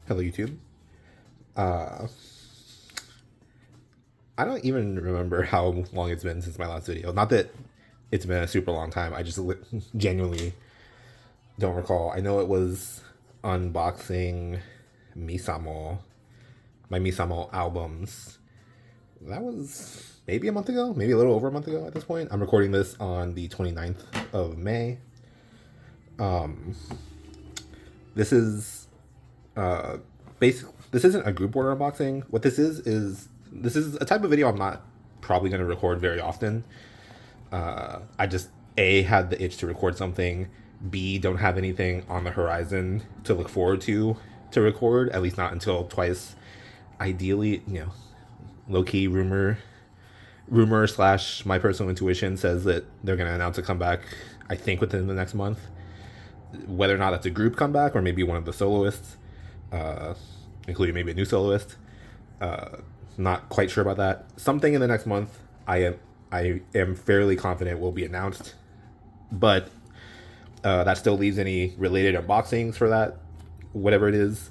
Hello, YouTube. Uh, I don't even remember how long it's been since my last video. Not that it's been a super long time. I just genuinely don't recall. I know it was unboxing Misamo, my Misamo albums. That was maybe a month ago, maybe a little over a month ago at this point. I'm recording this on the 29th of May. This is basic. This isn't a group order unboxing. What this is this is a type of video I'm not probably going to record very often. I just A, had the itch to record something, B, don't have anything on the horizon to look forward to record, at least not until twice. Ideally, low-key rumor slash my personal intuition says that they're going to announce a comeback, I think, within the next month. Whether or not that's a group comeback or maybe one of the soloists, uh, including maybe a new soloist. Not quite sure about that. Something in the next month, I am fairly confident will be announced, but that still leaves any related unboxings for that, whatever it is,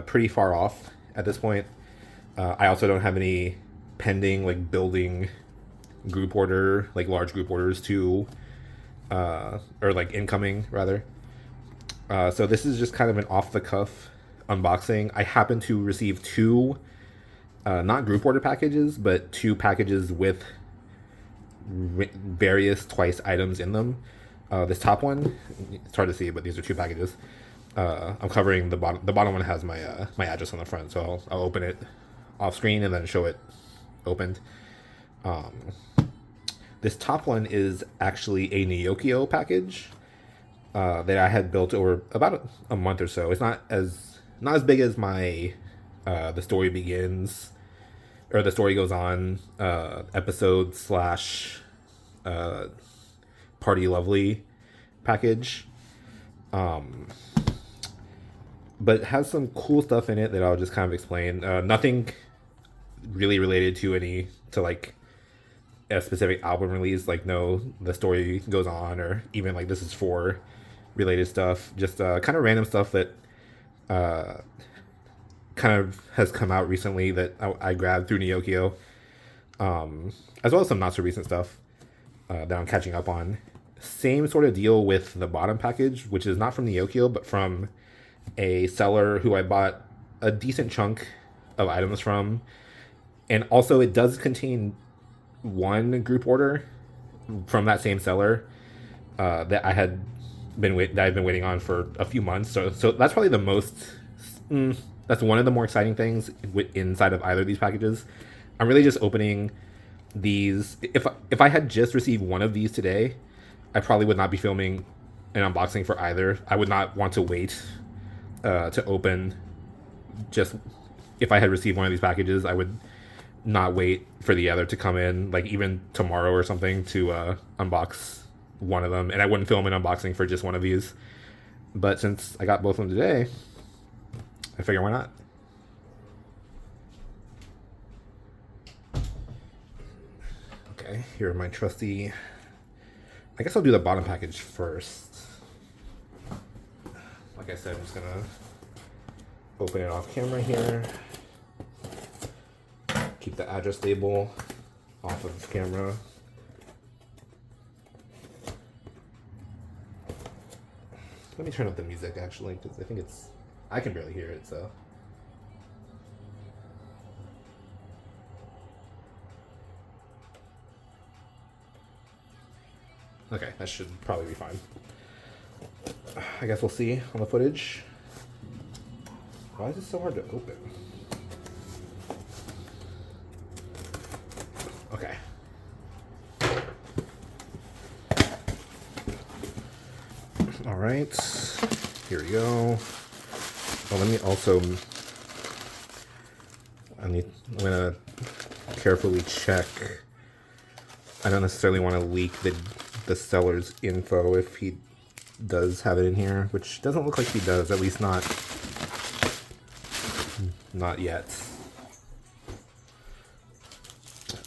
pretty far off at this point. I also don't have any pending like building group order, like large group orders to, or like incoming rather. So this is just kind of an off the cuff unboxing. I happen to receive two, not group order packages, but two packages with various twice items in them. This top one, it's hard to see, but these are two packages. I'm covering the bottom. The bottom one has my my address on the front, so I'll open it off screen and then show it opened. This top one is actually a Nyokio package that I had built over about a month or so. It's not as big as my the story begins or the story goes on episode slash party lovely package, but it has some cool stuff in it that I'll just kind of explain. Nothing really related to like a specific album release, like no the story goes on or even like this is for related stuff, just kind of random stuff that kind of has come out recently that I grabbed through Nyokio, as well as some not so recent stuff that I'm catching up on. Same sort of deal with the bottom package, which is not from Nyokio, but from a seller who I bought a decent chunk of items from. And also, it does contain one group order from that same seller that I've been waiting on for a few months. So that's probably the most. That's one of the more exciting things inside of either of these packages. I'm really just opening these. If I had just received one of these today, I probably would not be filming an unboxing for either. I would not want to wait to open. Just if I had received one of these packages, I would not wait for the other to come in, like even tomorrow or something, to unbox one of them, and I wouldn't film an unboxing for just one of these. But since I got both of them today, I figure why not. Okay, here are my trusty. I guess I'll do the bottom package first. Like I said, I'm just gonna open it off camera here. Keep the address label off of camera. Let me turn up the music actually, because I think I can barely hear it, so. Okay, that should probably be fine. I guess we'll see on the footage. Why is it so hard to open? Okay. All right. Here we go. Well, let me also. I'm gonna carefully check. I don't necessarily want to leak the seller's info if he does have it in here, which doesn't look like he does, at least not yet.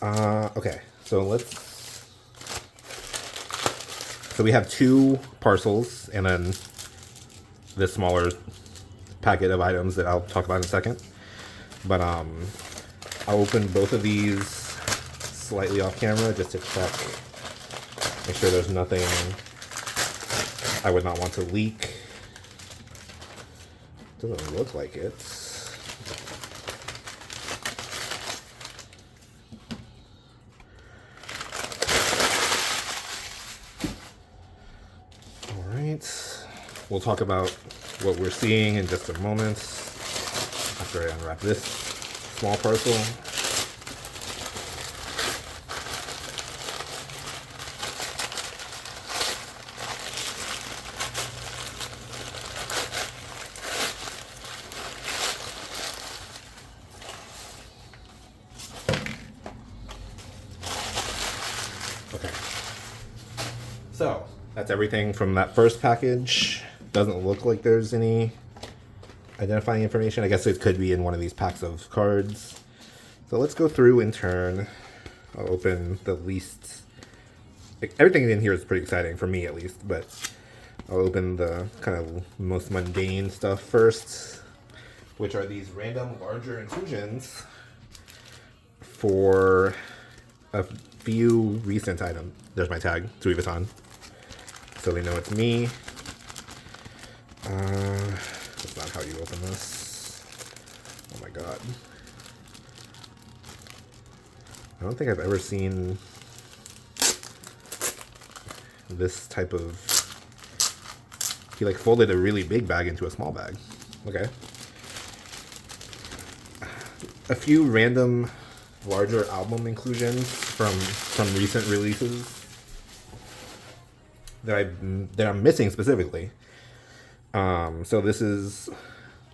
Okay, so we have two parcels and then this smaller packet of items that I'll talk about in a second. But I'll open both of these slightly off camera just to check, make sure there's nothing I would not want to leak. Doesn't look like it. All right, we'll talk about what we're seeing in just a moment after I unwrap this small parcel. Okay, so that's everything from that first package. Doesn't look like there's any identifying information. I guess it could be in one of these packs of cards. So let's go through in turn. I'll open the least... Everything in here is pretty exciting, for me at least, but I'll open the kind of most mundane stuff first, which are these random larger inclusions for a few recent items. There's my tag, Louis Vuitton, so they know it's me. That's not how you open this. Oh my god. I don't think I've ever seen this type of... He like folded a really big bag into a small bag. Okay. A few random larger album inclusions from recent releases that I'm missing specifically. So this is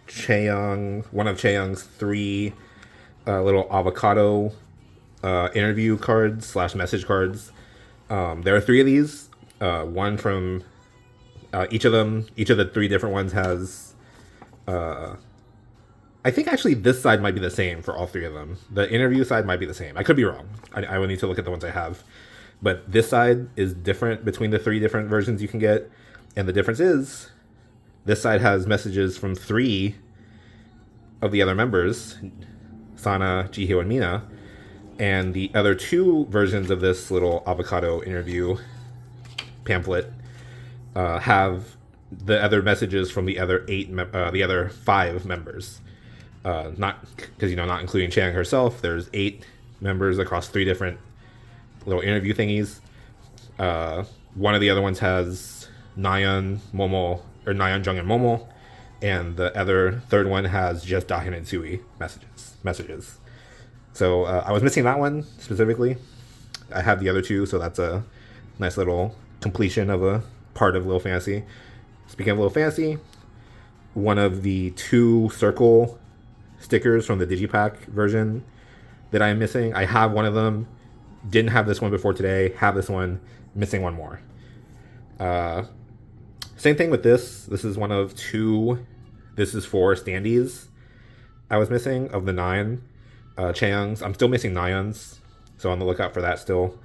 Chaeyoung, one of Chaeyoung's 3 little avocado interview cards / message cards. There are 3 of these. One from each of the 3 different ones has. I think actually this side might be the same for all 3 of them. The interview side might be the same. I could be wrong. I will need to look at the ones I have. But this side is different between the 3 different versions you can get, and the difference is, this side has messages from 3 of the other members, Sana, Jihyo, and Mina, and the other 2 versions of this little avocado interview pamphlet have the other messages from the other 5 members. Not because not including Chaeyoung herself. There's 8 members across 3 different little interview thingies. One of the other ones has Nayeon, Momo. Or Nayeon, Jung, and Momo, and the other 3rd one has just Dahyun and Sui messages. So I was missing that one specifically. I have the other 2, so that's a nice little completion of a part of Little Fantasy. Speaking of Little Fantasy, one of the 2 circle stickers from the Digipack version that I am missing. I have one of them. Didn't have this one before today. Have this one. Missing one more. Same thing with this. This is one of 2. This is 4 standees I was missing of the 9 Chaeyoungs. I'm still missing Nayeon's, so on the lookout for that still.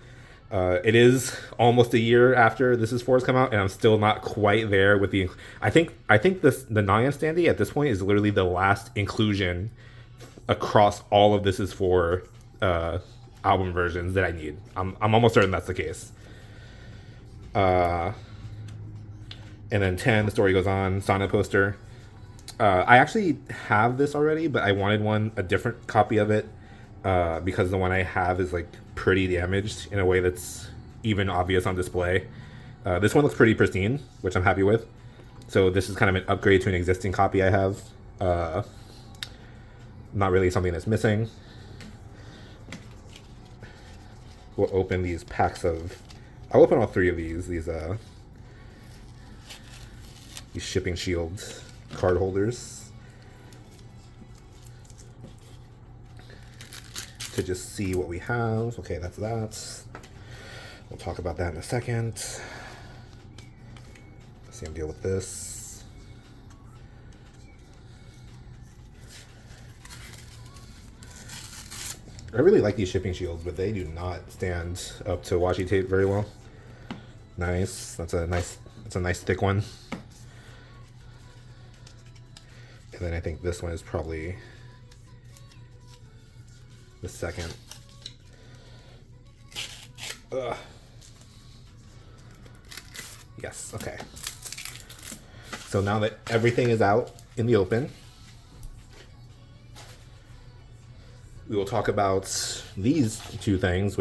It is almost a year after This Is 4 has come out, and I'm still not quite there with the... I think the Nayeon standee at this point is literally the last inclusion across all of This Is 4 album versions that I need. I'm almost certain that's the case. And then 10, The Story Goes On, Sana poster. I actually have this already, but I wanted a different copy of it, because the one I have is like pretty damaged in a way that's even obvious on display. This one looks pretty pristine, which I'm happy with. So this is kind of an upgrade to an existing copy I have. Not really something that's missing. We'll open these packs of... I'll open all 3 of these shipping shield card holders to just see what we have. Okay, that's that. We'll talk about that in a second. Let's see him deal with this. I really like these shipping shields, but they do not stand up to washi tape very well. Nice. That's a nice thick one. And then I think this one is probably the second. Ugh. Yes, okay. So now that everything is out in the open, we will talk about these two things,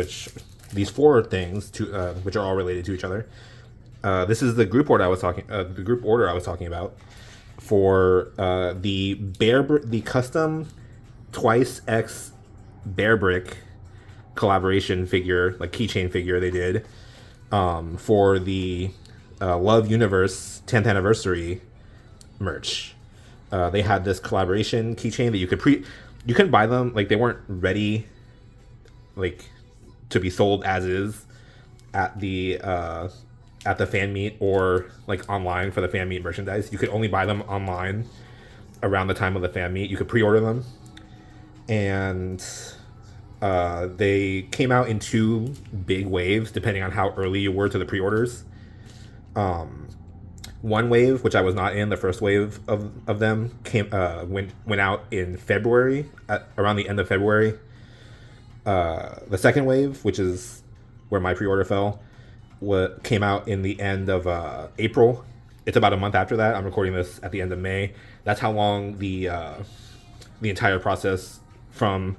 these four things, which are all related to each other. This is the group order I was talking about for the custom Twice X Bear Brick collaboration figure, like keychain figure they did for the Love Universe 10th anniversary merch. They had this collaboration keychain that you couldn't buy them, like they weren't ready like to be sold as is at the fan meet or like online for the fan meet merchandise. You could only buy them online around the time of the fan meet. You could pre-order them, and they came out in two big waves depending on how early you were to the pre-orders. One wave, which I was not in, the first wave of them went out in February, around the end of February. The second wave, which is where my pre-order fell, came out in the end of April. It's about a month after that. I'm recording this at the end of May. That's how long the entire process from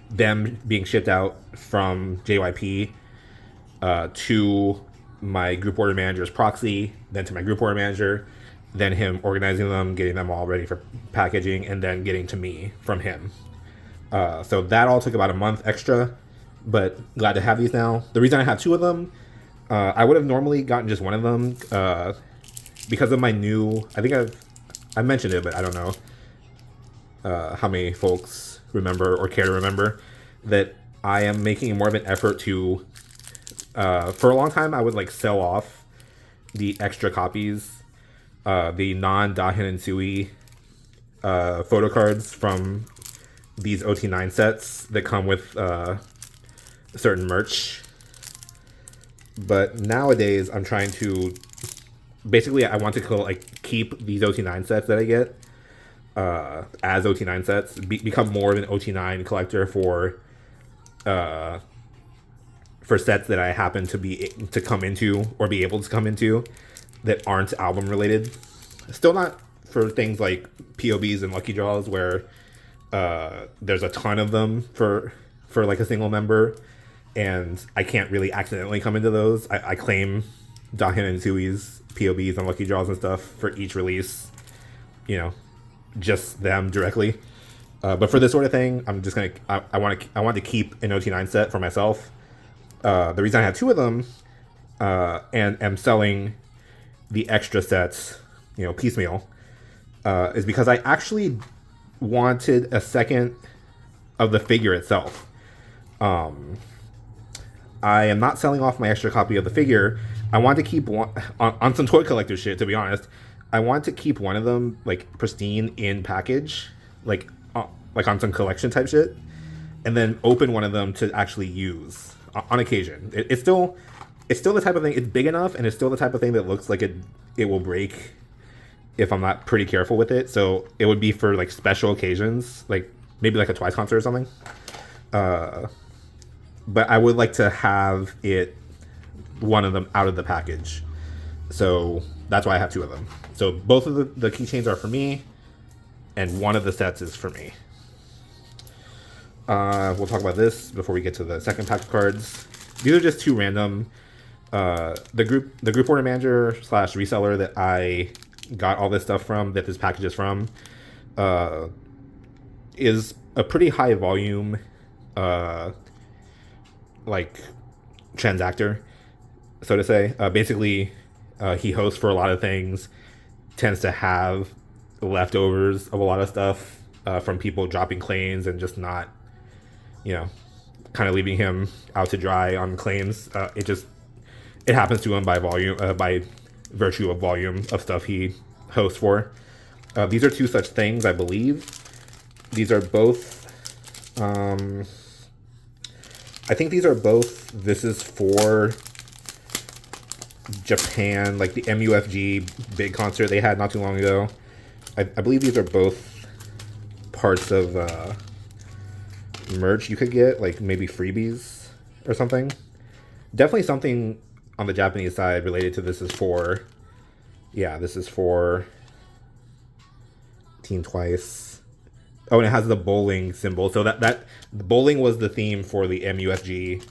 them being shipped out from JYP to my group order manager's proxy, then to my group order manager, then him organizing them, getting them all ready for packaging, and then getting to me from him. So that all took about a month extra, but glad to have these now. The reason I have two of them, I would have normally gotten just one of them because of my new, I think I mentioned it, but I don't know how many folks remember or care to remember that I am making more of an effort to, for a long time, I would like sell off the extra copies, the non-Dahin and Sui photo cards from these OT9 sets that come with certain merch. But nowadays, I'm trying to, basically, I want to keep these OT9 sets that I get as OT9 sets, become more of an OT9 collector for sets that I happen to come into or be able to come into that aren't album related. Still not for things like POBs and Lucky Draws where there's a ton of them for like a single member, and I can't really accidentally come into those. I claim Dahin and Sui's POBs and Lucky Draws and stuff for each release, just them directly. But for this sort of thing, I'm just gonna I want to keep an OT9 set for myself. The reason I have two of them and am selling the extra sets, piecemeal, is because I actually wanted a second of the figure itself. I am not selling off my extra copy of the figure. I want to keep one on some toy collector shit, to be honest. I want to keep one of them like pristine in package, like on some collection type shit, and then open one of them to actually use on occasion. It's still the type of thing. It's big enough, and it's still the type of thing that looks like it will break if I'm not pretty careful with it. So it would be for like special occasions, like maybe like a Twice concert or something. But I would like to have one of them out of the package. So that's why I have two of them. So both of the keychains are for me, and one of the sets is for me. We'll talk about this before we get to the second pack of cards. These are just two random. The group order manager / reseller that I got all this stuff from, that this package is from, is a pretty high volume transactor, so to say. Basically, he hosts for a lot of things, tends to have leftovers of a lot of stuff from people dropping claims and just not, kind of leaving him out to dry on claims. It happens to him by virtue of volume of stuff he hosts for. These are two such things, I believe. These are both, I think these are both, this is for Japan, like the MUFG big concert they had not too long ago. I believe these are both parts of merch you could get, like maybe freebies or something. Definitely something on the Japanese side related to this is for, yeah, this is for Teen Twice. Oh, and it has the bowling symbol. So that bowling was the theme for the MUSG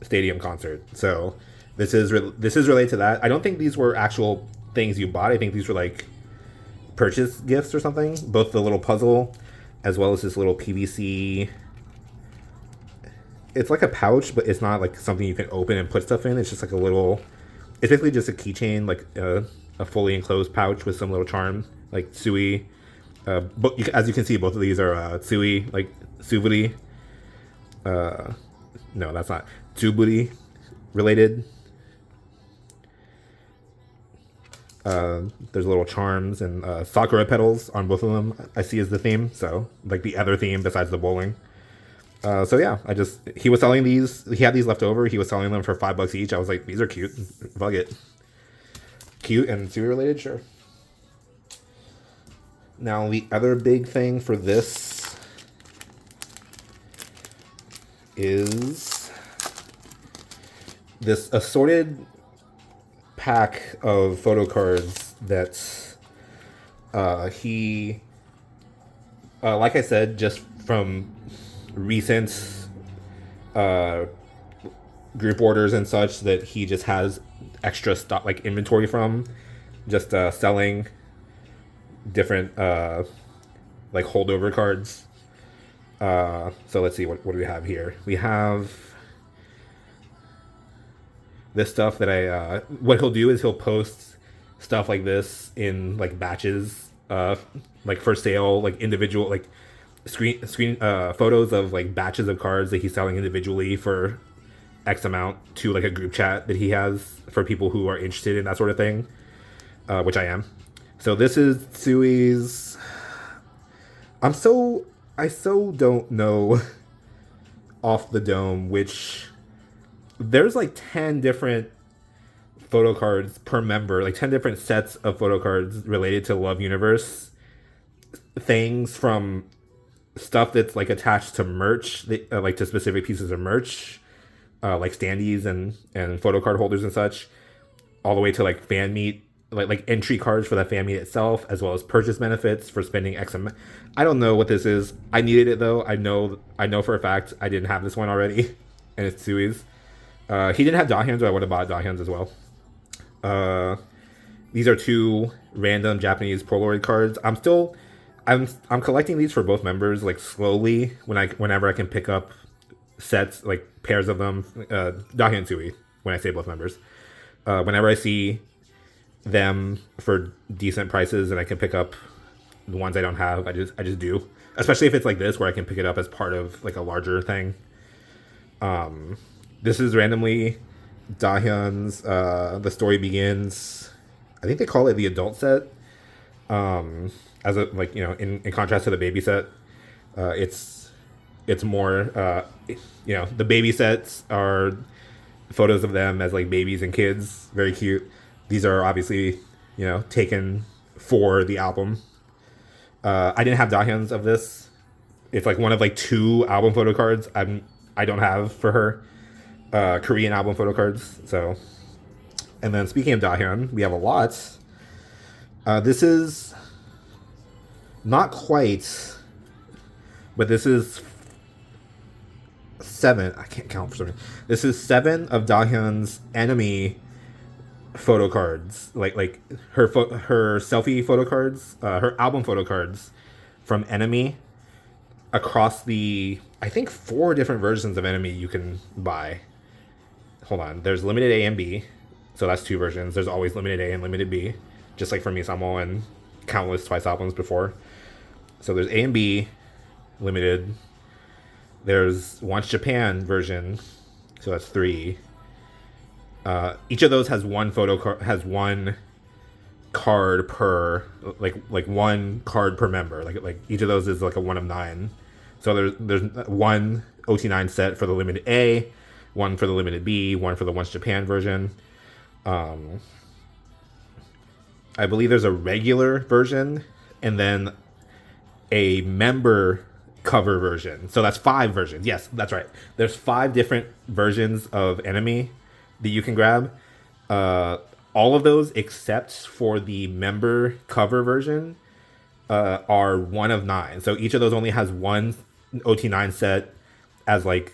stadium concert. So this is related to that. I don't think these were actual things you bought. I think these were like purchase gifts or something. Both the little puzzle as well as this little PVC. It's like a pouch, but it's not like something you can open and put stuff in. It's just like a little. It's basically just a keychain, like a fully enclosed pouch with some little charm, like Tsui. But as you can see, both of these are Tsui, like Tsuburi. No, that's not Tsuburi related. There's little charms and sakura petals on both of them. I see as the theme, so like the other theme besides the bowling. So yeah, he was selling these. He had these left over. He was selling them for $5 each. I was like, these are cute. Fuck it. Cute and Tsui related, sure. Now the other big thing for this is this assorted pack of photo cards that he, like I said, just from recent group orders and such, that he just has extra stock, like inventory from, just selling different like holdover cards. So let's see, what do we have here? We have this stuff that what he'll do is he'll post stuff like this in like batches, like for sale, like individual, like screen photos of like batches of cards that he's selling individually for X amount to like a group chat that he has for people who are interested in that sort of thing, which I am. So this is Tsui's. I so don't know off the dome which. There's like 10 different photo cards per member, like 10 different sets of photo cards related to Love Universe things, from stuff that's like attached to merch, like to specific pieces of merch, like standees and photo card holders and such, all the way to like fan meet, like entry cards for the fan meet itself, as well as purchase benefits for spending X amount. I don't know what this is. I needed it though. I know for a fact I didn't have this one already, and it's Tsui's. He didn't have Dahyun's, or I would have bought Dahyun's as well. These are two random Japanese Polaroid cards. I'm collecting these for both members, like slowly, whenever I can pick up sets, like pairs of them. Dahyun Tsui, when I say both members. Whenever I see them for decent prices and I can pick up the ones I don't have, I just do. Especially if it's like this, where I can pick it up as part of like a larger thing. This is randomly Dahyun's The Story Begins. I think they call it the adult set. As a, like, you know, in contrast to the baby set. It's more you know, the baby sets are photos of them as like babies and kids, very cute. These are obviously, you know, taken for the album. I didn't have Dahyun's of this. It's like one of like 2 album photo cards I don't have for her. Korean album photo cards. So, and then speaking of Dahyun, we have a lot. This is not quite, but this is 7. I can't count for some reason. This is 7 of Dahyun's enemy photo cards, like her selfie photo cards, her album photo cards from Enemy, across the, I think, 4 different versions of Enemy you can buy. Hold on. There's limited A and B, so that's 2 versions. There's always limited A and limited B, just like for Misamo and countless Twice albums before. So there's A and B limited. There's Once Japan version, so that's 3. Each of those has one one card per, like 1 card per member. Like each of those is like a 1 of 9. So there's 1 OT9 set for the limited A, 1 for the limited B, 1 for the Once Japan version. I I believe there's a regular version and then a member cover version. So that's 5 versions. Yes, that's right. There's 5 different versions of enemy that you can grab. All of those, except for the member cover version, are 1 of 9. So each of those only has one OT9 set as like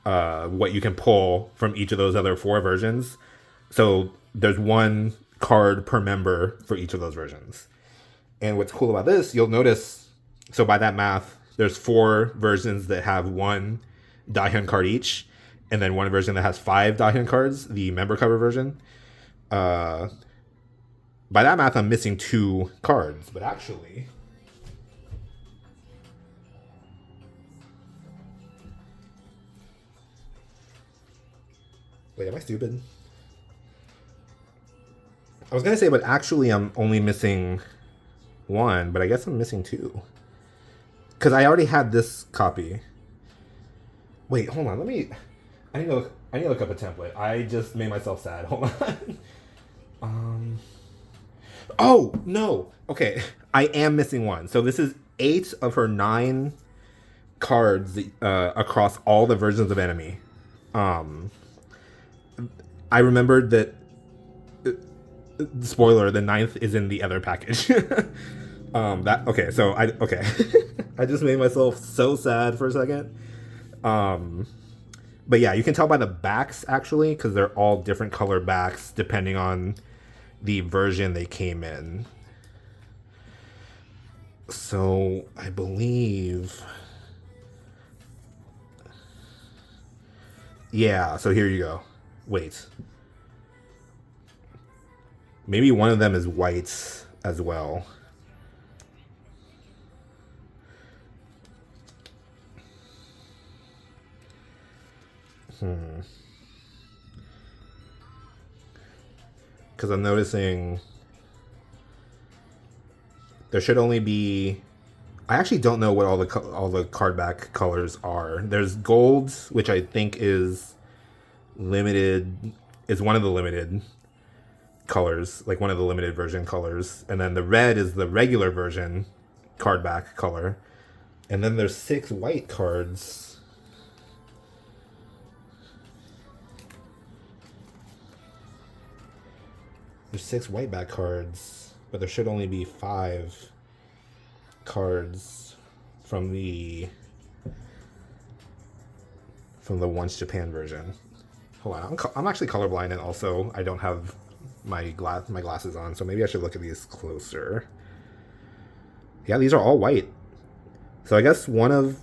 what you can pull from each of those other 4 versions. So there's 1 card per member for each of those versions. And what's cool about this, you'll notice, so by that math, there's 4 versions that have 1 Dahyun card each, and then 1 version that has 5 Dahyun cards, the member cover version. By that math, I'm missing 2 cards, but actually, wait, am I stupid? I was gonna say, but actually, I'm only missing 1, but I guess I'm missing 2 because I already had this copy. Wait, hold on. I need to look up a template. I just made myself sad. Hold on. Oh no. Okay, I am missing 1. So this is 8 of her 9 cards across all the versions of enemy. I remembered that. Spoiler: the 9th is in the other package. Okay. I just made myself so sad for a second. But yeah, you can tell by the backs actually, because they're all different color backs depending on the version they came in. So I believe, yeah. So here you go. Wait, maybe one of them is white as well. Because I'm noticing there should only be. I actually don't know what all the card back colors are. There's gold, which I think is limited. Is one of the limited colors, like one of the limited version colors, and then the red is the regular version card back color, and then there's 6 white cards. There's 6 white back cards, but there should only be 5 cards from the Once Japan version. Hold on, I'm actually colorblind, and also I don't have my glasses on, so maybe I should look at these closer. Yeah, these are all white. So I guess one of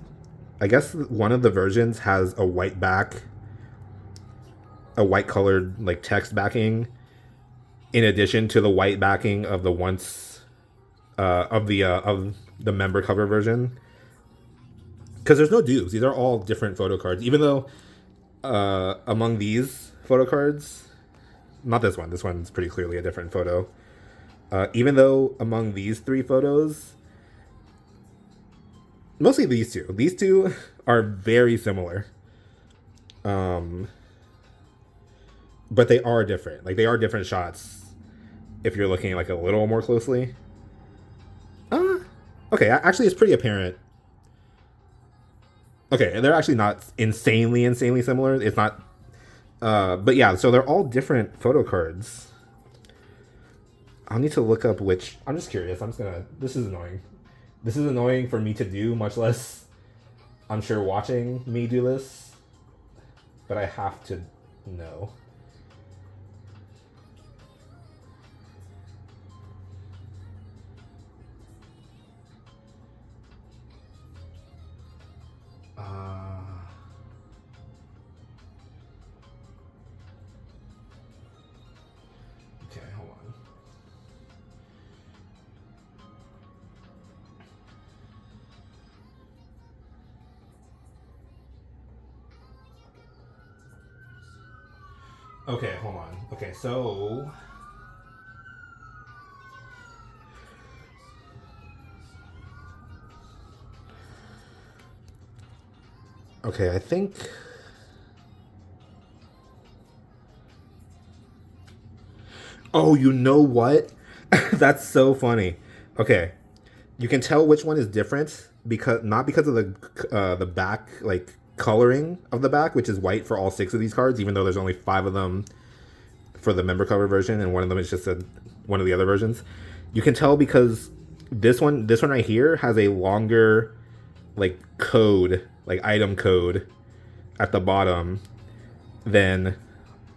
the versions has a white back, a white colored like text backing, in addition to the white backing of the of the member cover version. Because there's no dupes. These are all different photo cards. Even though among these photo cards, not this one. This one's pretty clearly a different photo. Even though among these 3 photos, mostly these two are very similar. But they are different. Like, they are different shots if you're looking like a little more closely. Okay, actually it's pretty apparent. Okay, they're actually not insanely similar. It's not but yeah, so they're all different photo cards. I'll need to look up which. I'm just curious. This is annoying. This is annoying for me to do, much less I'm sure watching me do this. But I have to know. Okay, hold on. Okay, hold on. Okay, so okay, I think oh, you know what? That's so funny. Okay, you can tell which one is different because not because of the back like coloring of the back, which is white for all 6 of these cards, even though there's only 5 of them for the member cover version, and one of them is just one of the other versions. You can tell because this one right here has a longer like code, like item code at the bottom than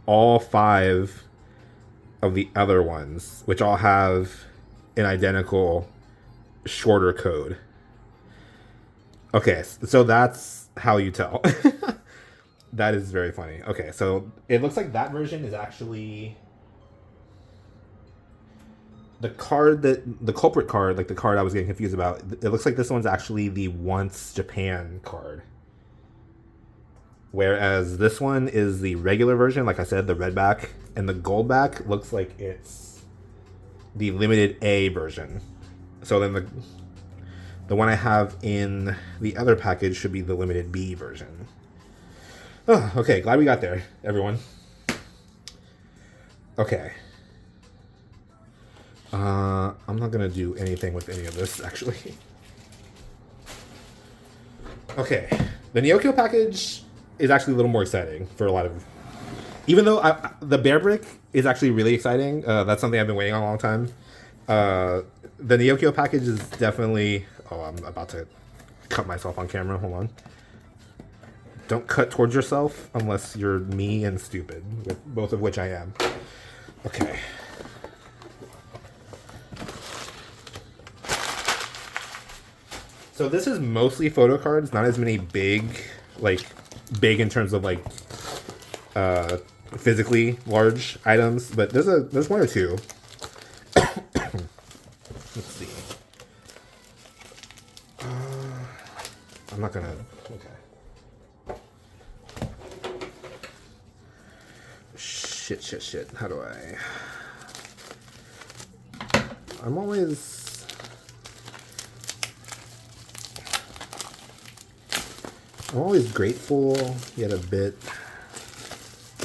all 5 of the other ones, which all have an identical shorter code. Okay, so that's how you tell. That is very funny. Okay, so it looks like that version is actually the culprit card, like the card I was getting confused about. It looks like this one's actually the Once Japan card. Whereas this one is the regular version, like I said, the red back, and the gold back looks like it's the limited A version. So then the one I have in the other package should be the limited B version. Oh, okay, glad we got there, everyone. Okay. I'm not gonna do anything with any of this, actually. Okay, the Neokyo package is actually a little more exciting for a lot of... Even though the Bear Brick is actually really exciting, that's something I've been waiting on a long time. The Neokyo package is definitely... Oh, I'm about to cut myself on camera, hold on. Don't cut towards yourself unless you're me and stupid, both of which I am. Okay. So this is mostly photo cards, not as many big in terms of like physically large items, but there's one or two. Let's see. I'm not gonna. Okay. Shit. How do I? I'm always grateful, yet a bit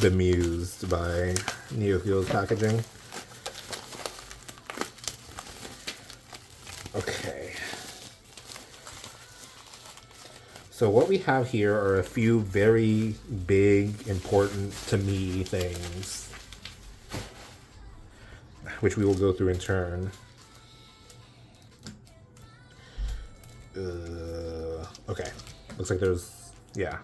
bemused by Neokyo's packaging. Okay. So what we have here are a few very big, important to me things, which we will go through in turn. Okay. Looks like yeah.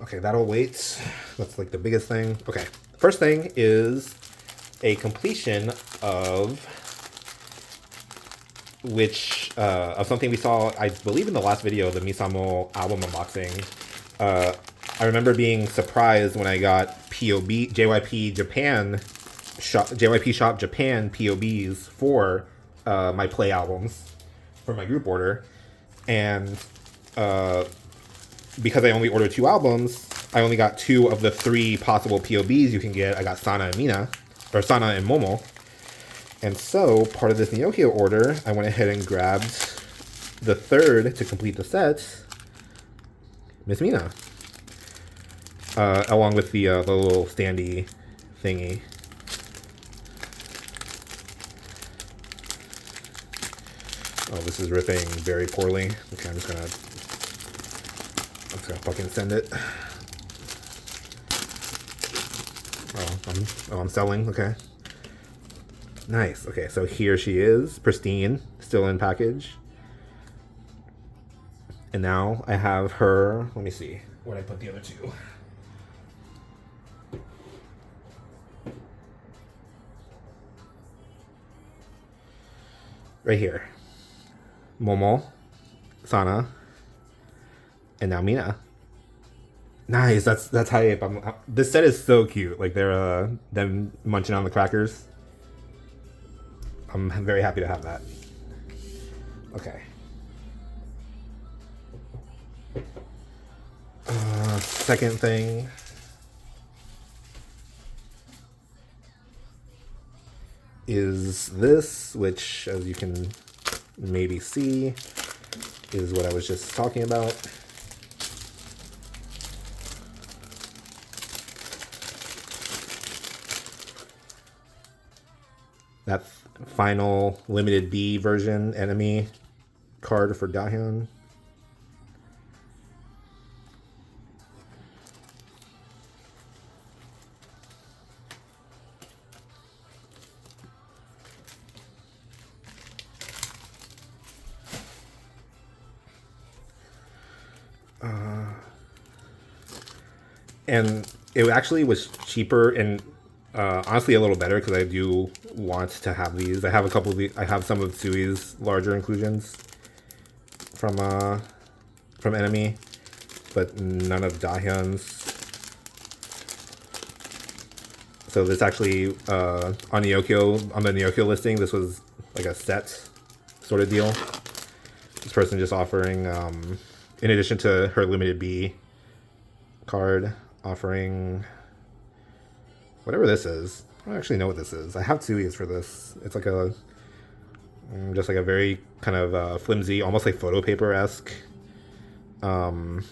Okay, that'll wait. That's like the biggest thing. Okay, first thing is a completion of something we saw, I believe, in the last video, the Misamo album unboxing. I remember being surprised when I got JYP Shop Japan POBs for my Play albums for my group order, and because I only ordered 2 albums, I only got 2 of the 3 possible POBs you can get. I got Sana and Mina, or Sana and Momo. And so, part of this Neokyo order, I went ahead and grabbed the 3rd to complete the set, Miss Mina. Along with the little standee thingy. Oh, this is ripping very poorly. Okay, I'm just gonna fucking send it. Oh, I'm selling. Okay. Nice. Okay, so here she is, pristine, still in package. And now I have her. Let me see where I put the other 2. Right here. Momo, Sana, and now Mina. Nice. That's hype. This set is so cute. Like they're them munching on the crackers. I'm very happy to have that. Okay. Second thing is this, which, as you can maybe see, is what I was just talking about. final limited B version enemy card for Dahyun. And it actually was cheaper and honestly a little better because I do want to have these. I have a couple of these. I have some of Sui's larger inclusions from Enemy, but none of Dahyun's. So this actually on the Neokyo listing, this was like a set sort of deal. This person just offering, in addition to her limited B card, offering whatever this is. I don't actually know what this is. I have Sui's for this. It's like a just like a very kind of flimsy, almost like photo paper-esque like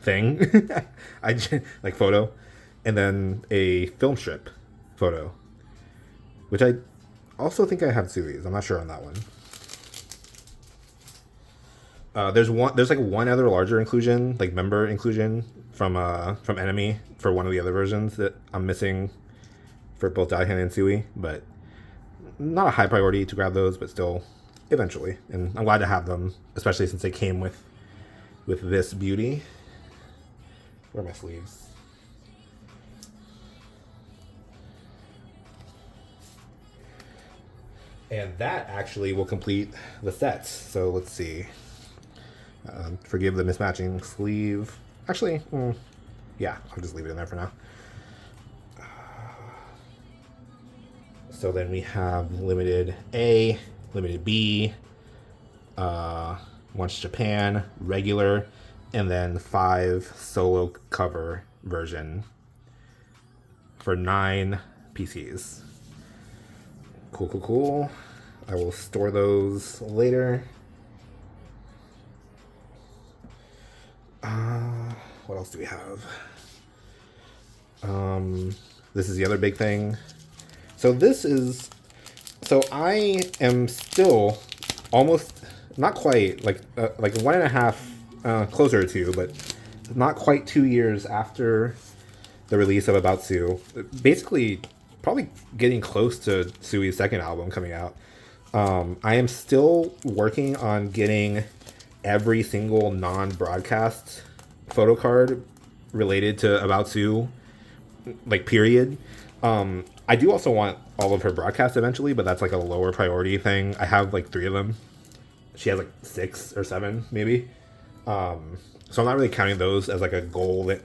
thing. Like photo, and then a film strip photo, which I also think I have Sui's. I'm not sure on that one. There's like one other larger inclusion, like member inclusion from Enemy for one of the other versions that I'm missing for both Dahyun and Sui, but not a high priority to grab those, but still eventually. And I'm glad to have them, especially since they came with this beauty. Where are my sleeves? And that actually will complete the sets. So let's see. Forgive the mismatching sleeve. Actually, yeah, I'll just leave it in there for now. So then we have limited A, limited B, Once Japan, regular, and then 5 solo cover version for 9 PCs. Cool, cool, cool. I will store those later. What else do we have? This is the other big thing. So I am still almost, not quite, like 1.5, closer to 2, but not quite 2 years after the release of About Sue. Basically, probably getting close to Sui's second album coming out. I am still working on getting every single non-broadcast photo card related to About Sue, like period. I do also want all of her broadcasts eventually, but that's like a lower priority thing. I have like 3 of them. She has like 6 or 7 maybe. So I'm not really counting those as like a goal that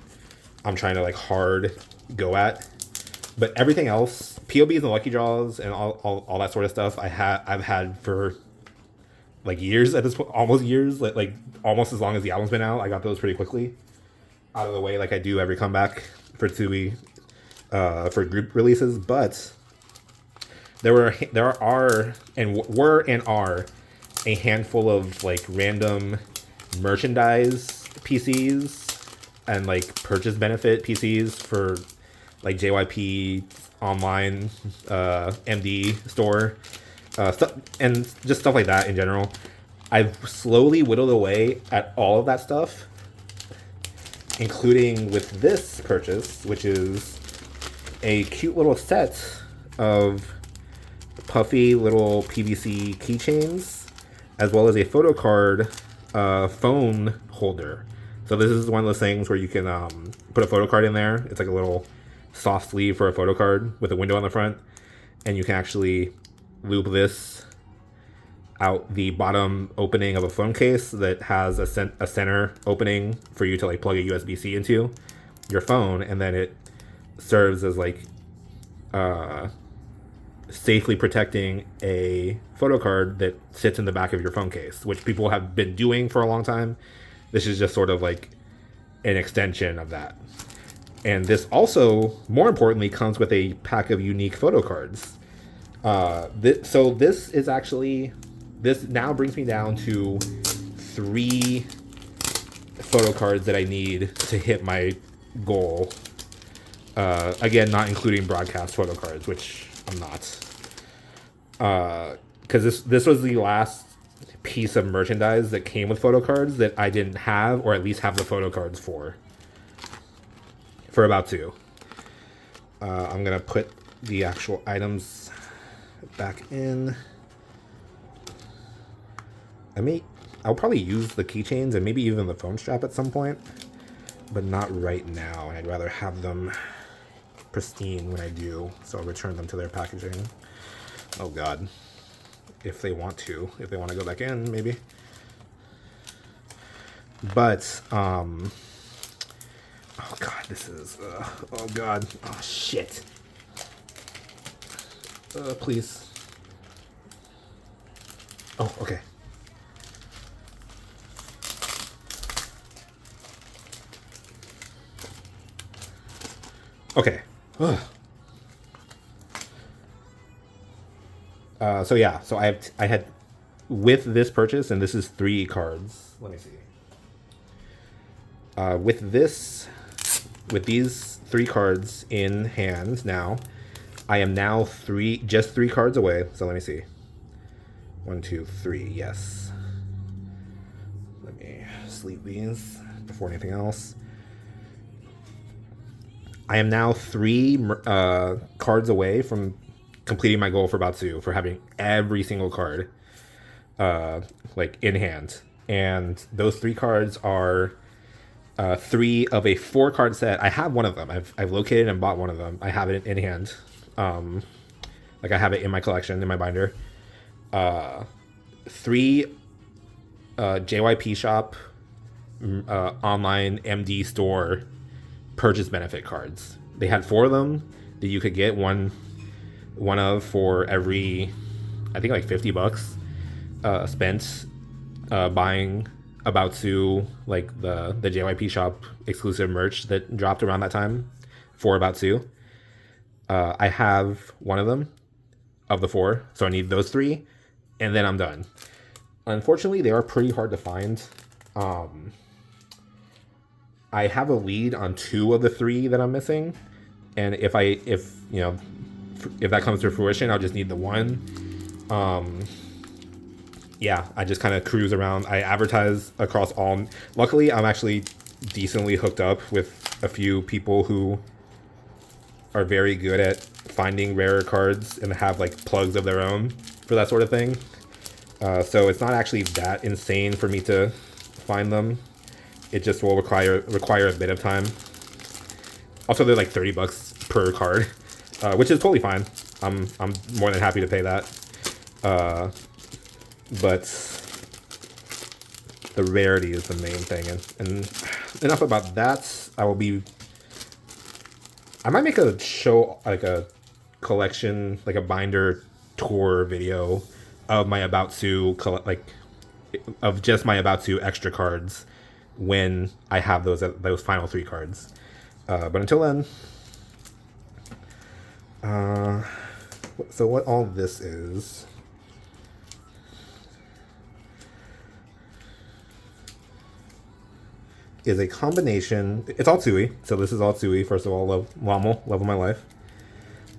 I'm trying to like hard go at. But everything else, POBs and lucky draws and all that sort of stuff, I've had for like years at this point, almost years, like almost as long as the album's been out. I got those pretty quickly out of the way, like I do every comeback for Sui for group releases. But there are a handful of like random merchandise PCs and like purchase benefit PCs for like JYP online MD store stuff, and just stuff like that in general. I've slowly whittled away at all of that stuff, including with this purchase, which is a cute little set of puffy little PVC keychains, as well as a photo card phone holder. So this is one of those things where you can put a photo card in there. It's like a little soft sleeve for a photo card with a window on the front, and you can actually loop this out the bottom opening of a phone case that has a center opening for you to like plug a USB-C into your phone, and then it serves as like safely protecting a photo card that sits in the back of your phone case, which people have been doing for a long time. This is just sort of like an extension of that. And this also, more importantly, comes with a pack of unique photo cards. So this is actually, this now brings me down to 3 photo cards that I need to hit my goal Again, not including broadcast photo cards, which I'm not. Because this was the last piece of merchandise that came with photo cards that I didn't have, or at least have the photo cards for about two. I'm gonna put the actual items back in. I'll probably use the keychains and maybe even the foam strap at some point, but not right now. And I'd rather have them pristine when I do, so I'll return them to their packaging. Oh god. If they want to go back in, maybe. But, oh god, this is, oh god, oh shit. Please. Oh, okay. Okay. So yeah, so I had with this purchase, and this is 3 cards. Let me see. With these 3 cards in hand now, I am now just 3 cards away. So let me see. 1, 2, 3. Yes. Let me sleep these before anything else. I am now 3 cards away from completing my goal for Batsu, for having every single card like in hand. And those 3 cards are 3 of a 4 card set. I have one of them. I've located and bought one of them. I have it in hand. Like I have it in my collection, in my binder. 3 JYP shop online MD store purchase benefit cards. They had 4 of them that you could get one of for every, I think, like $50 spent buying About To, like the JYP shop exclusive merch that dropped around that time for About To. I have one of them of the 4, so I need those 3, and then I'm done. Unfortunately, they are pretty hard to find. I have a lead on 2 of the 3 that I'm missing, and if that comes to fruition, I'll just need the 1. Yeah, I just kind of cruise around. I advertise across all. Luckily, I'm actually decently hooked up with a few people who are very good at finding rarer cards and have like plugs of their own for that sort of thing. So it's not actually that insane for me to find them. It just will require a bit of time. Also, they're like $30 per card, which is totally fine. I'm more than happy to pay that. But the rarity is the main thing. And enough about that. I might make a show, like a collection, like a binder tour video of my About To, of just my About To extra cards when I have those final 3 cards. But until then, so what all this is a combination. It's all Tsui, so this is all Tsui. First of all, love of my life.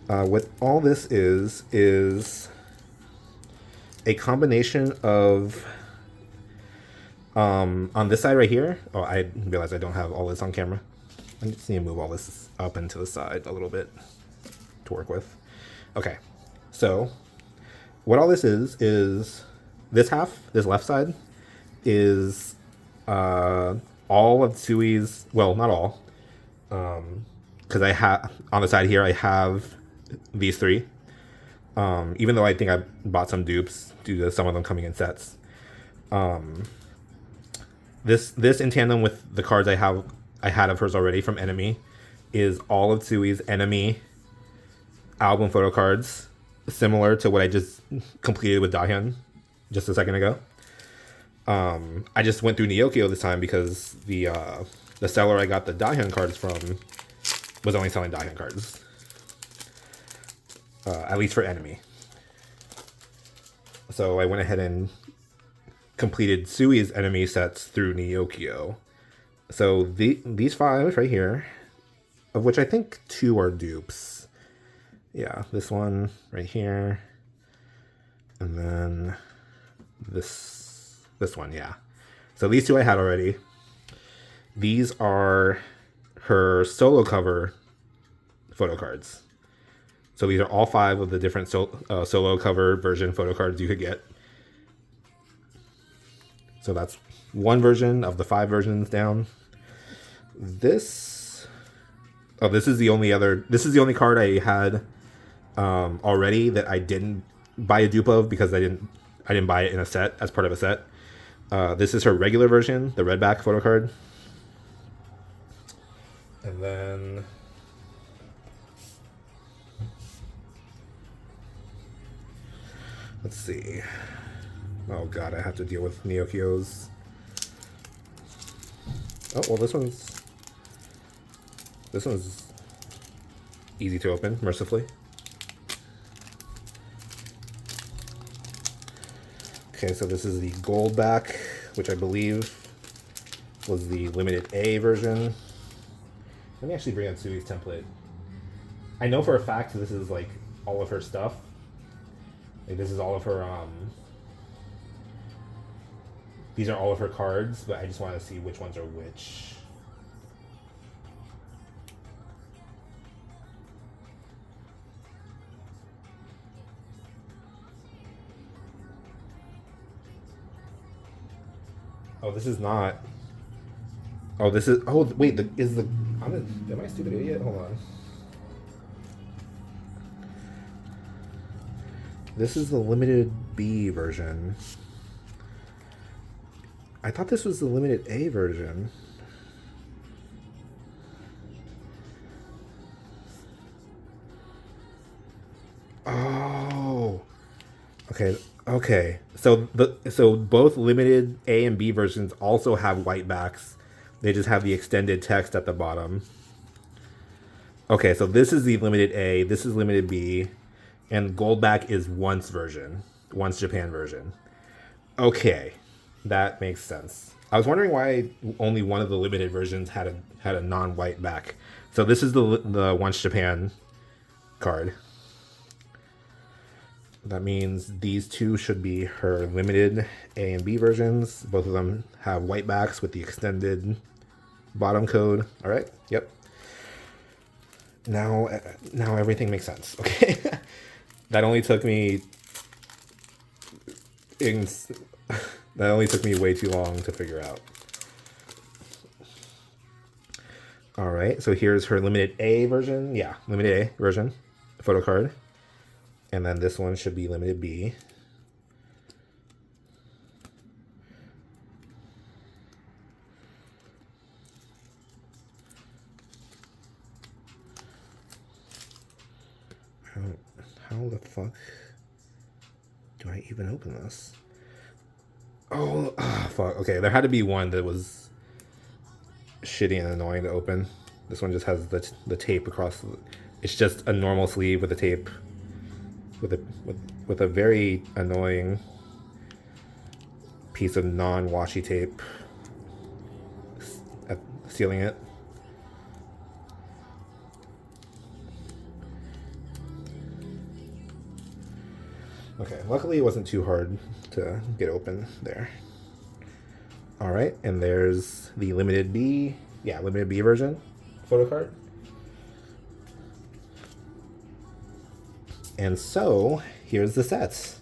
What all this is a combination of on this side right here. Oh, I realize I don't have all this on camera. I just need to move all this up and to the side a little bit to work with. Okay, so what all this is this half, this left side, is all of Tsui's, well, not all, because I have, on the side here, I have these 3, even though I think I bought some dupes due to some of them coming in sets. This in tandem with the cards I had of hers already from Enemy is all of Tsui's Enemy album photo cards, similar to what I just completed with Dahyun just a second ago. I just went through Neokyo this time because the seller I got the Dahyun cards from was only selling Dahyun cards, at least for Enemy. So I went ahead and completed Tsui's Enemy sets through Neokyo. So these 5 right here of which I think 2 are dupes. Yeah, this one right here, and then this one, yeah. So these 2 I had already. These are her solo cover photo cards. So these are all 5 of the different solo cover version photo cards you could get. So that's one version of the 5 versions down. This is the only card I had already that I didn't buy a dupe of because I didn't buy it in a set as part of a set. This is her regular version, the red back photo card. And then let's see. Oh god, I have to deal with Neokyo's. Oh, well, this one's easy to open, mercifully. Okay, so this is the gold back, which I believe was the limited A version. Let me actually bring up Sui's template. I know for a fact this is like all of her stuff. Like this is all of her these are all of her cards, but I just want to see which ones are which. Oh, this is not. Oh, this is. Oh, wait. Am I a stupid idiot? Hold on. This is the limited B version. I thought this was the limited A version. Oh. Okay. Okay. So both limited A and B versions also have white backs. They just have the extended text at the bottom. Okay, so this is the limited A, this is limited B, and Goldback is Once version, Once Japan version. Okay, that makes sense. I was wondering why only one of the limited versions had a non-white back. So this is the Once Japan card. That means these 2 should be her limited A and B versions. Both of them have white backs with the extended bottom code. All right. Yep. Now everything makes sense. Okay. That only took me way too long to figure out. All right. So here's her limited A version. Yeah, limited A version photo card. And then this one should be limited B. How the fuck do I even open this? Oh, fuck. Okay, there had to be one that was shitty and annoying to open. This one just has the tape across. It's just a normal sleeve with a tape. With a very annoying piece of non-washi tape sealing it. Okay, luckily it wasn't too hard to get open there. All right, and there's the limited B version photo card. And so here's the sets.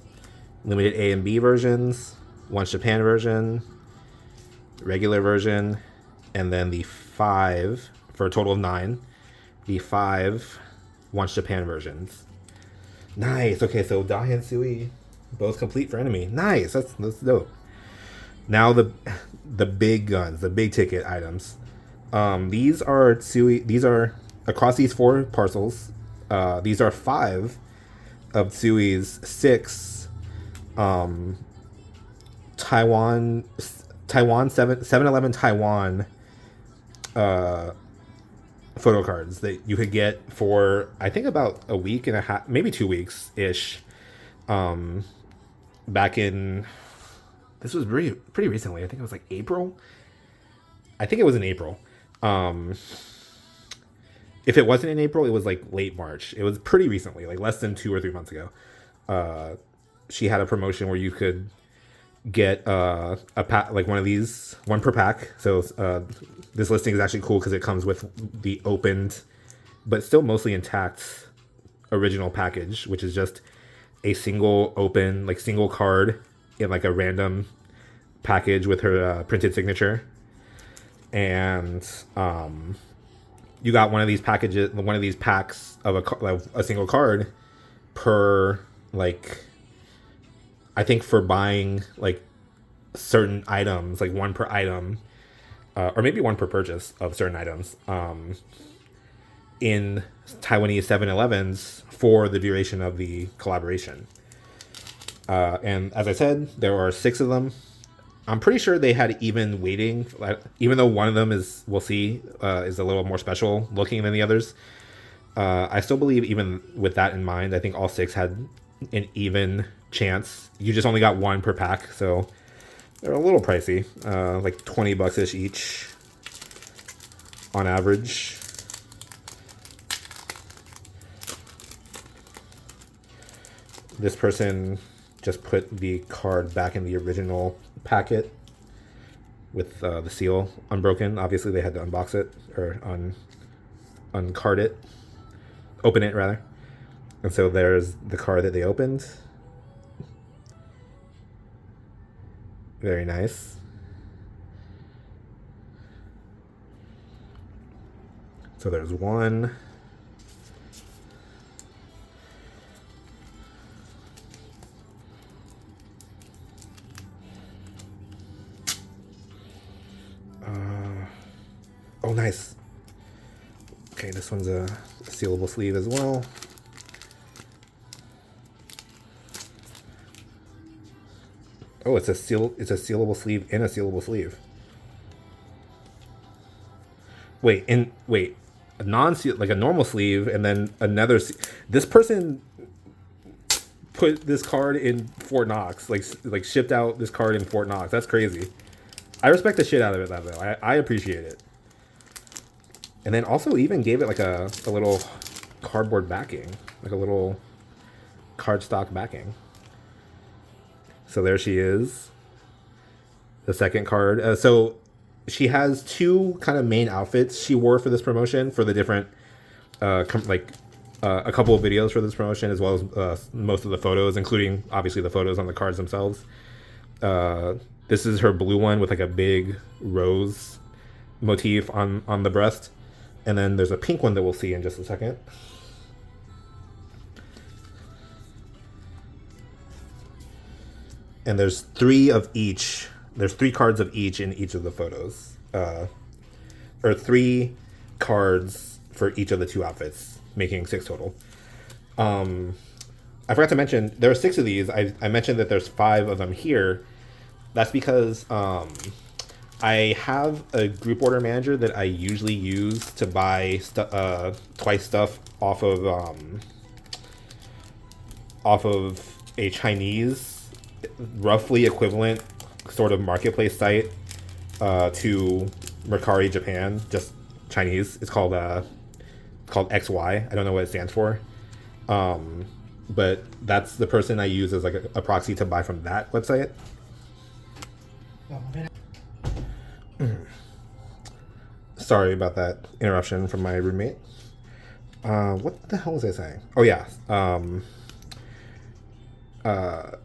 Limited A and B versions, Once Japan version, regular version, and then the 5, for a total of 9, the 5 Once Japan versions. Nice. Okay, so Dai and Sui both complete for enemy. Nice. That's dope. Now the big guns, the big ticket items. These are Sui. These are across these 4 parcels. These are 5 of Sui's 6 Taiwan 7-Eleven Taiwan photo cards that you could get for I think about a week and a half, maybe 2 weeks ish. Back in, this was pretty recently. I think it was like April. I think it was in April. It if it wasn't in April, it was like late March. It was pretty recently, like less than 2 or 3 months ago. She had a promotion where you could get a pack, like one of these, one per pack. So this listing is actually cool because it comes with the opened but still mostly intact original package, which is just a single open, like single card in like a random package with her printed signature. And you got one of these packages, one of these packs of a single card per, like, I think for buying like certain items, like one per item, or maybe one per purchase of certain items, in Taiwanese 7-Elevens for the duration of the collaboration. And as I said, there are 6 of them. I'm pretty sure they had even waiting, even though one of them is, we'll see, is a little more special looking than the others. I still believe, even with that in mind, I think all 6 had an even chance. You just only got one per pack, so they're a little pricey, like $20-ish each on average. This person just put the card back in the original packet with the seal unbroken. Obviously, they had to unbox it, or uncard it, open it rather. And so there's the card that they opened. Very nice. So there's one. Oh, nice. Okay, this one's a sealable sleeve as well. Oh, it's a sealable sleeve and a sealable sleeve. Wait, a non-seal, like a normal sleeve, and then another. This person put this card in Fort Knox, like shipped out this card in Fort Knox. That's crazy. I respect the shit out of it, though. I appreciate it. And then also even gave it like a little cardboard backing, like a little cardstock backing. So there she is, the second card. So she has 2 kind of main outfits she wore for this promotion, for the different, a couple of videos for this promotion, as well as most of the photos, including obviously the photos on the cards themselves. This is her blue one with like a big rose motif on the breast. And then there's a pink one that we'll see in just a second. And there's 3 of each. There's 3 cards of each in each of the photos. Or 3 cards for each of the 2 outfits, making 6 total. I forgot to mention, there are 6 of these. I mentioned that there's 5 of them here. That's because I have a group order manager that I usually use to buy twice stuff off of a Chinese, roughly equivalent sort of marketplace site to Mercari Japan, just Chinese. It's called XY. I don't know what it stands for, but that's the person I use as like a proxy to buy from that website. Sorry about that interruption from my roommate. What the hell was I saying? Oh yeah.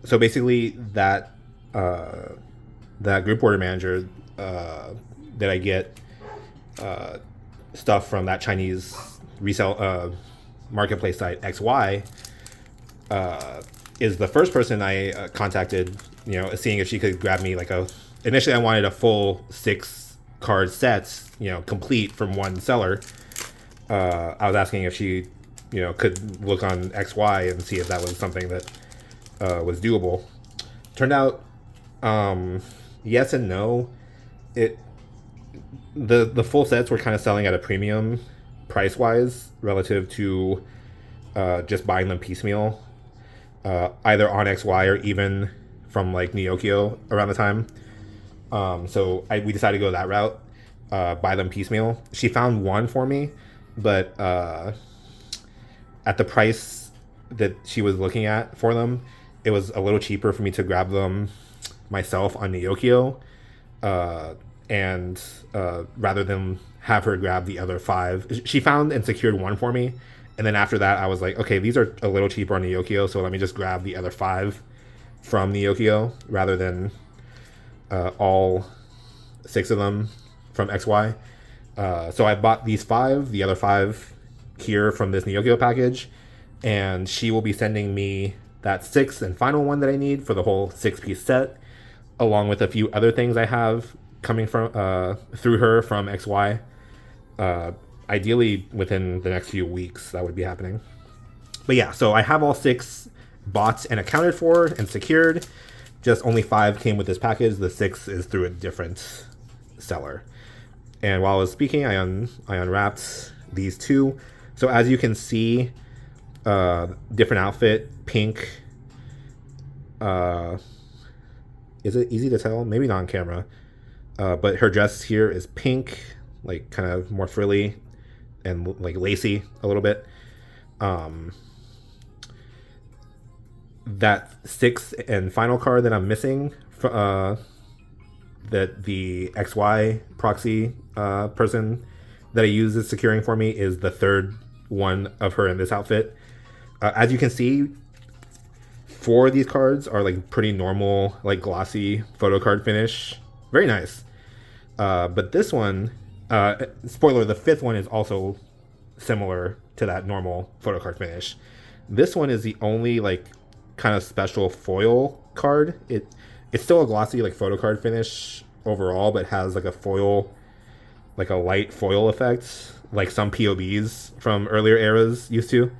So basically that group order manager that I get stuff from, that Chinese resale marketplace site XY, is the first person I contacted, seeing if she could grab me like initially I wanted a full 6 card sets, complete from one seller. I was asking if she, could look on XY and see if that was something that was doable. Turned out, yes and no. The full sets were kind of selling at a premium price wise relative to just buying them piecemeal, either on XY or even from like Neokyo around the time. So we decided to go that route, buy them piecemeal. She found one for me but at the price that she was looking at for them, it was a little cheaper for me to grab them myself on Neokio, and rather than have her grab the other 5. She found and secured one for me, and then after that I was like, okay, these are a little cheaper on Neokio, so let me just grab the other 5 from Neokio rather than all 6 of them from XY. So I bought these 5, the other 5 here from this Neokio package, and she will be sending me that 6th and final one that I need for the whole 6-piece set, along with a few other things I have coming from through her from XY. Ideally within the next few weeks that would be happening. But yeah, so I have all 6 bought and accounted for and secured. Just only 5 came with this package. The 6th is through a different seller. And while I was speaking, I unwrapped these 2. So as you can see, different outfit, pink. Is it easy to tell? Maybe not on camera. But her dress here is pink, like kind of more frilly and like lacy a little bit. That 6th and final card that I'm missing, that the XY proxy person that I use is securing for me, is the 3rd one of her in this outfit. As you can see, 4 of these cards are like pretty normal, like glossy photo card finish. Very nice. But this one, spoiler, the 5th one is also similar to that normal photo card finish. This one is the only like kind of special foil card. It's still a glossy like photo card finish overall, but has like a foil, like a light foil effect, like some POBs from earlier eras used to.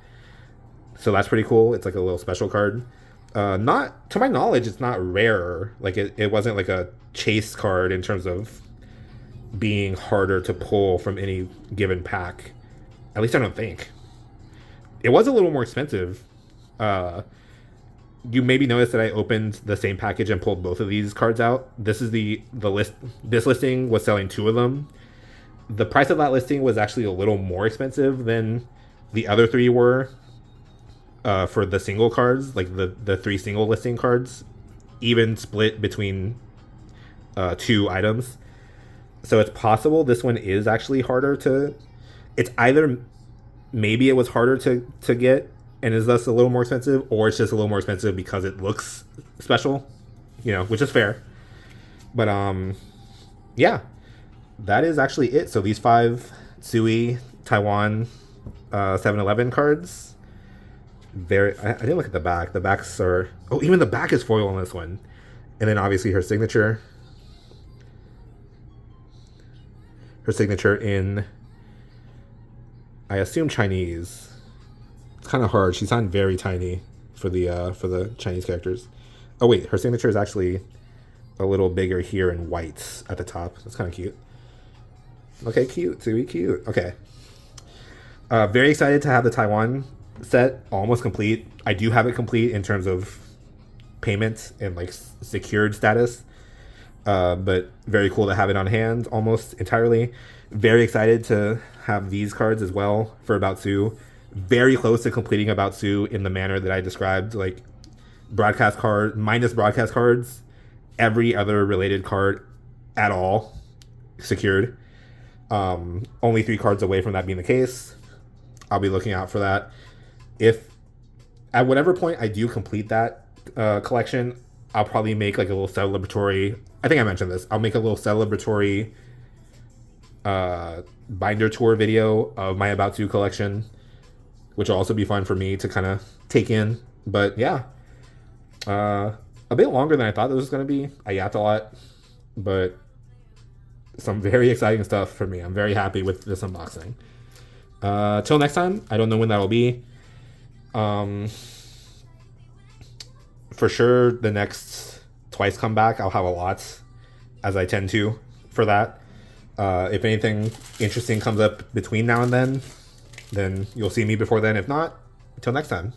So that's pretty cool. It's like a little special card. Not to my knowledge, it's not rare. Like it wasn't like a chase card in terms of being harder to pull from any given pack. At least I don't think. It was a little more expensive. You maybe noticed that I opened the same package and pulled both of these cards out. This is the list. This listing was selling 2 of them. The price of that listing was actually a little more expensive than the other 3 were. For the single cards, like the 3 single listing cards, even split between 2 items. So it's possible this one is actually harder to... It's either maybe it was harder to get and is thus a little more expensive, or it's just a little more expensive because it looks special, which is fair. But yeah, that is actually it. So these 5 Tsui Taiwan 7-Eleven cards. I didn't look at the back. The backs are... Oh, even the back is foil on this one. And then obviously her signature. Her signature in, I assume, Chinese. It's kind of hard. She signed very tiny for the Chinese characters. Oh wait, her signature is actually a little bigger here in white at the top. That's kind of cute. Okay, cute. Tsui, cute. Okay. Very excited to have the Taiwan set almost complete. I do have it complete in terms of payment and like secured status, but very cool to have it on hand almost entirely. Very excited to have these cards as well for About Sue. Very close to completing About Sue in the manner that I described, like broadcast card minus broadcast cards, every other related card at all secured. Only 3 cards away from that being the case. I'll be looking out for that. If at whatever point I do complete that collection, I'll probably make like a little celebratory... I think I mentioned this. I'll make a little celebratory binder tour video of my About To collection, which will also be fun for me to kind of take in. But yeah, a bit longer than I thought it was going to be. I yapped a lot, but some very exciting stuff for me. I'm very happy with this unboxing. Till next time, I don't know when that'll be. For sure, the next Twice comeback, I'll have a lot, as I tend to, for that. If anything interesting comes up between now and then you'll see me before then. If not, until next time.